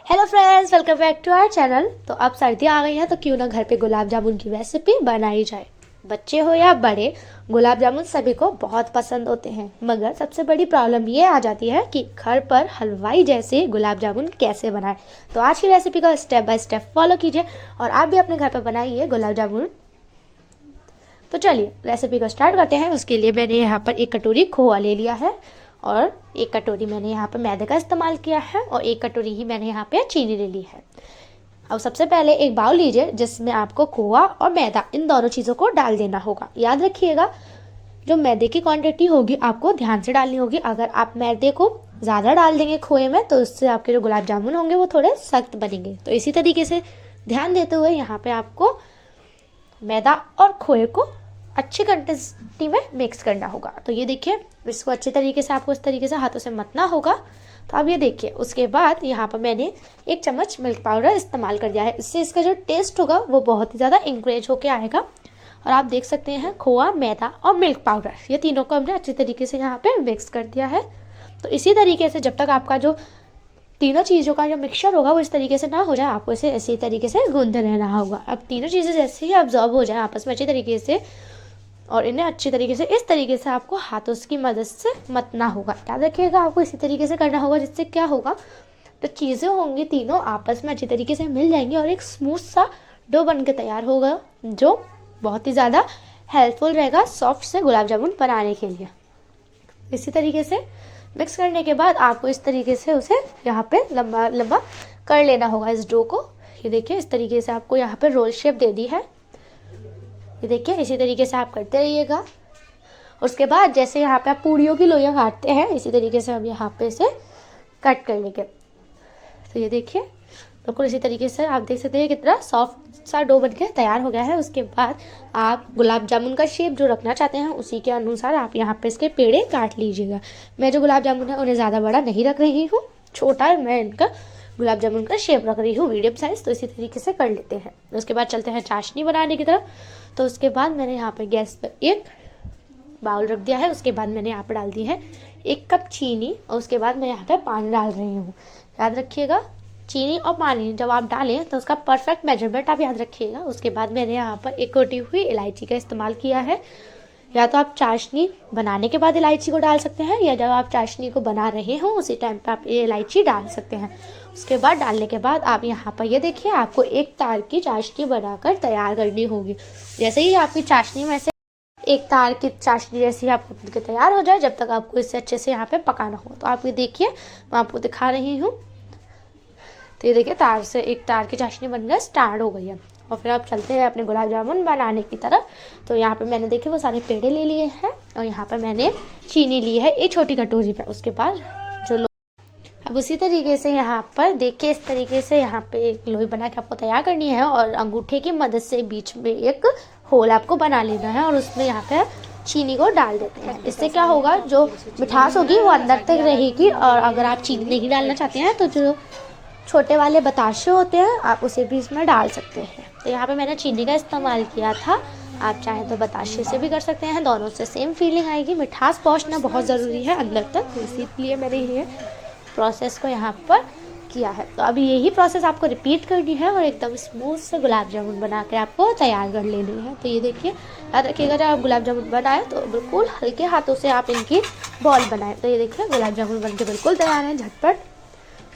Hello friends, welcome back to our channel. तो अब सर्दियाँ आ गई हैं तो क्यों ना घर पे गुलाब जामुन की रेसिपी बनाई जाए। बच्चे हो या बड़े, गुलाब जामुन सभी को बहुत पसंद होते हैं। मगर सबसे बड़ी प्रॉब्लम ये आ जाती है कि घर पर हलवाई जैसे गुलाब जामुन कैसे बनाएं। तो आज की रेसिपी को स्टेप बाय स्टेप फॉलो कीजिए और आप भी अपने घर पर बनाइए गुलाब जामुन। तो चलिए रेसिपी को स्टार्ट करते हैं। उसके लिए मैंने यहाँ पर 1 कटोरी खोआ ले लिया है और 1 कटोरी मैंने यहाँ पर मैदे का इस्तेमाल किया है और 1 कटोरी ही मैंने यहाँ पे चीनी ले ली है। अब सबसे पहले एक बाउल लीजिए जिसमें आपको खोआ और मैदा इन दोनों चीज़ों को डाल देना होगा। याद रखिएगा, जो मैदे की क्वांटिटी होगी आपको ध्यान से डालनी होगी। अगर आप मैदे को ज़्यादा डाल देंगे खोए में तो उससे आपके जो गुलाब जामुन होंगे वो थोड़े सख्त बनेंगे। तो इसी तरीके से ध्यान देते हुए यहाँ पे आपको मैदा और खोए को अच्छी कंसिस्टेंसी में मिक्स करना होगा। तो ये देखिए, इसको अच्छे तरीके से आपको इस तरीके से हाथों से मतना होगा। तो अब ये देखिए, उसके बाद यहाँ पर मैंने 1 चम्मच मिल्क पाउडर इस्तेमाल कर दिया है। इससे इसका जो टेस्ट होगा वो बहुत ही ज़्यादा इंक्रेज होके आएगा। और आप देख सकते हैं खोआ, मैदा और मिल्क पाउडर ये तीनों को हमने अच्छी तरीके से यहाँ पे मिक्स कर दिया है। तो इसी तरीके से जब तक आपका जो तीनों चीज़ों का जो मिक्सचर होगा वो इस तरीके से ना हो जाए, आपको इसे इसी तरीके से गूंदते रहना होगा। अब तीनों चीज़ें जैसे ही अब्जॉर्ब हो जाए आपस में अच्छी तरीके से और इन्हें अच्छी तरीके से इस तरीके से आपको हाथों की मदद से मतना होगा। याद रखिएगा, आपको इसी तरीके से करना होगा, जिससे क्या होगा, तो चीज़ें होंगी तीनों आपस में अच्छी तरीके से मिल जाएंगी और एक स्मूथ सा डो बन के तैयार होगा जो बहुत ही ज़्यादा हेल्पफुल रहेगा सॉफ्ट से गुलाब जामुन बनाने के लिए। इसी तरीके से मिक्स करने के बाद आपको इस तरीके से उसे यहाँ पे लंबा लंबा कर लेना होगा इस डो को। ये देखिए, इस तरीके से आपको यहाँ पे रोल शेप दे दी है। ये देखिए, इसी तरीके से आप करते रहिएगा। उसके बाद जैसे यहाँ पे आप पूड़ियों की लोइयाँ काटते हैं इसी तरीके से हम यहाँ पे इसे कट कर लेंगे। तो ये देखिए, बिल्कुल इसी तरीके से आप देख सकते हैं कितना सॉफ्ट सा डो बनके तैयार हो गया है। उसके बाद आप गुलाब जामुन का शेप जो रखना चाहते हैं उसी के अनुसार आप यहाँ पे इसके पेड़े काट लीजिएगा। मैं जो गुलाब जामुन है उन्हें ज़्यादा बड़ा नहीं रख रही हूँ, छोटा मैं इनका गुलाब जामुन का शेप रख रही हूँ, मीडियम साइज़। तो इसी तरीके से कर लेते हैं। उसके बाद चलते हैं चाशनी बनाने की तरफ। तो उसके बाद मैंने यहाँ पे गैस पर एक बाउल रख दिया है। उसके बाद मैंने यहाँ पे डाल दी है 1 कप चीनी और उसके बाद मैं यहाँ पे पानी डाल रही हूँ। याद रखिएगा, चीनी और पानी जब आप डालें तो उसका परफेक्ट मेजरमेंट आप याद रखिएगा। उसके बाद मैंने यहाँ पर 1 कटी हुई इलायची का इस्तेमाल किया है। या तो आप चाशनी बनाने के बाद इलायची को डाल सकते हैं या जब आप चाशनी को बना रहे हो उसी टाइम पे आप ये इलायची डाल सकते हैं। उसके बाद डालने के बाद आप यहाँ पर ये देखिए, आपको 1 तार की चाशनी बनाकर तैयार करनी होगी। जैसे ही आपकी चाशनी में से 1 तार की चाशनी जैसे ही आपको बनकर तैयार हो जाए, जब तक आपको इसे अच्छे से यहाँ पे पकाना हो। तो आप ये देखिए, मैं आपको दिखा रही हूँ। तो ये देखिए, 1 तार की चाशनी बनकर स्टार्ट हो गई है। और फिर आप चलते हैं अपने गुलाब जामुन बनाने की तरफ। तो यहाँ पे मैंने देखिए वो सारे पेड़े ले लिए हैं और यहाँ पर मैंने चीनी ली है 1 छोटी कटोरी पे। उसके बाद अब उसी तरीके से यहाँ पर देखिए, इस तरीके से यहाँ पे एक लोई बना के आपको तैयार करनी है और अंगूठे की मदद से बीच में एक होल आपको बना लेना है और उसमें यहाँ पे चीनी को डाल देते हैं। इससे क्या होगा, जो मिठास होगी वो अंदर तक रहेगी। और अगर आप चीनी नहीं डालना चाहते हैं तो जो छोटे वाले बताशे होते हैं आप उसे भी इसमें डाल सकते हैं। तो यहाँ पे मैंने चीनी का इस्तेमाल किया था, आप चाहें तो बताशे से भी कर सकते हैं, दोनों से सेम फीलिंग आएगी। मिठास पहुँचना बहुत ज़रूरी है अंदर तक, इसीलिए मैंने ये प्रोसेस को यहाँ पर किया है। तो अभी यही प्रोसेस आपको रिपीट करनी है और एकदम स्मूथ से गुलाब जामुन बना के आपको तैयार कर लेनी है। तो ये देखिए, याद रखिएगा, जब आप गुलाब जामुन बनाएं तो बिल्कुल हल्के हाथों से आप इनकी बॉल बनाएं। तो ये देखिए, गुलाब जामुन बन के बिल्कुल तैयार है झटपट।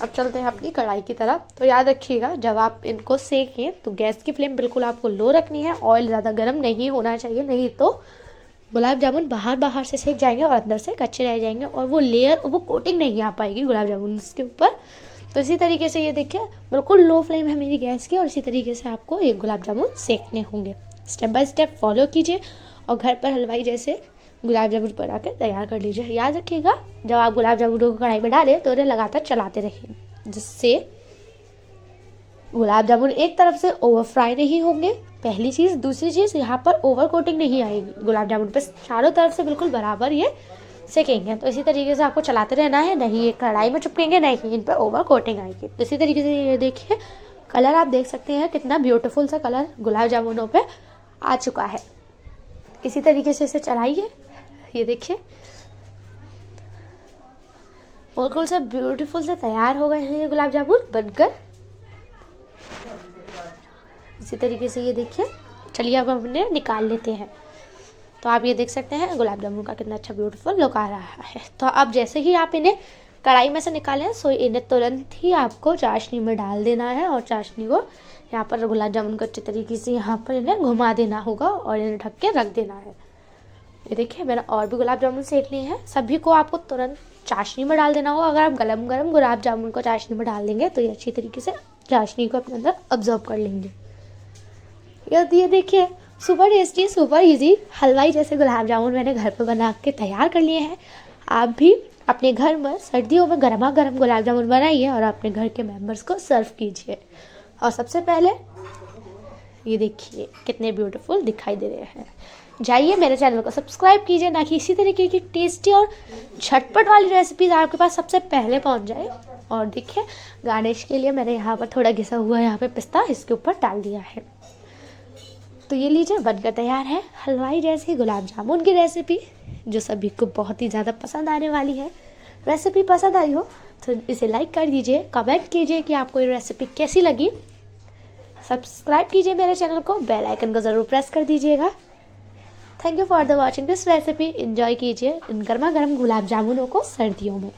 अब चलते हैं अपनी कढ़ाई की तरफ। तो याद रखिएगा, जब आप इनको सेकें तो गैस की फ्लेम बिल्कुल आपको लो रखनी है। ऑयल ज़्यादा गर्म नहीं होना चाहिए, नहीं तो गुलाब जामुन बाहर से सेक जाएंगे और अंदर से कच्चे रह जाएंगे और वो लेयर, वो कोटिंग नहीं आ पाएगी गुलाब जामुन के ऊपर। तो इसी तरीके से ये देखिए, बिल्कुल लो फ्लेम है मेरी गैस की और इसी तरीके से आपको ये गुलाब जामुन सेकने होंगे। स्टेप बाय स्टेप फॉलो कीजिए और घर पर हलवाई जैसे गुलाब जामुन बना के तैयार कर लीजिए। याद रखिएगा, जब आप गुलाब जामुन को कढ़ाई में डालें तो उन्हें लगातार चलाते रहिए, जिससे गुलाब जामुन एक तरफ से ओवर फ्राई नहीं होंगे, पहली चीज़। दूसरी चीज़, यहाँ पर ओवर कोटिंग नहीं आएगी गुलाब जामुन पे, चारों तरफ से बिल्कुल बराबर ये सेकेंगे। तो इसी तरीके से आपको चलाते रहना है, नहीं ये कढ़ाई में चिपकेंगे, नहीं इन पर ओवर कोटिंग आएगी। तो इसी तरीके से ये देखिए, कलर आप देख सकते हैं कितना ब्यूटीफुल सा कलर गुलाब जामुनों पे आ चुका है। इसी तरीके से इसे चलाइए। ये देखिए, बिल्कुल से ब्यूटीफुल से तैयार हो गए हैं ये गुलाब जामुन बनकर। इसी तरीके से ये देखिए। चलिए अब हम इन्हें निकाल लेते हैं। तो आप ये देख सकते हैं गुलाब जामुन का कितना अच्छा ब्यूटीफुल लुक आ रहा है। तो अब जैसे ही आप इन्हें कढ़ाई में से निकालें सो इन्हें तुरंत ही आपको चाशनी में डाल देना है और चाशनी को यहाँ पर गुलाब जामुन को अच्छे तरीके से यहाँ पर इन्हें घुमा देना होगा और इन्हें ढक के रख देना है। ये देखिए मैंने और भी गुलाब जामुन सेक लिए हैं। सभी को आपको तुरंत चाशनी में डाल देना होगा। अगर आप गरम गरम गुलाब जामुन को चाशनी में डाल देंगे तो ये अच्छी तरीके से चाशनी को अपने अंदर ऑब्जर्व कर लेंगे। ये देखिए सुपर टेस्टी सुपर इजी हलवाई जैसे गुलाब जामुन मैंने घर पर बना के तैयार कर लिए हैं। आप भी अपने घर में सर्दियों में गर्मा गर्म गुलाब जामुन बनाइए और अपने घर के मेंबर्स को सर्व कीजिए। और सबसे पहले ये देखिए कितने ब्यूटीफुल दिखाई दे रहे हैं। जाइए मेरे चैनल को सब्सक्राइब कीजिए ताकि इसी तरीके की टेस्टी और झटपट वाली रेसिपीज आपके पास सबसे पहले पहुंच जाए। और देखिए गार्निश के लिए मैंने यहाँ पर थोड़ा घिसा हुआ यहाँ पे पिस्ता इसके ऊपर डाल दिया है। तो ये लीजिए बनकर तैयार है हलवाई जैसी गुलाब जामुन की रेसिपी जो सभी को बहुत ही ज़्यादा पसंद आने वाली है। रेसिपी पसंद आई हो तो इसे लाइक कर दीजिए, कमेंट कीजिए कि आपको ये रेसिपी कैसी लगी। सब्सक्राइब कीजिए मेरे चैनल को, बेल आइकन को ज़रूर प्रेस कर दीजिएगा। Thank you for the watching this recipe. Enjoy कीजिए इन गर्मा गर्म गुलाब जामुनों को सर्दियों में।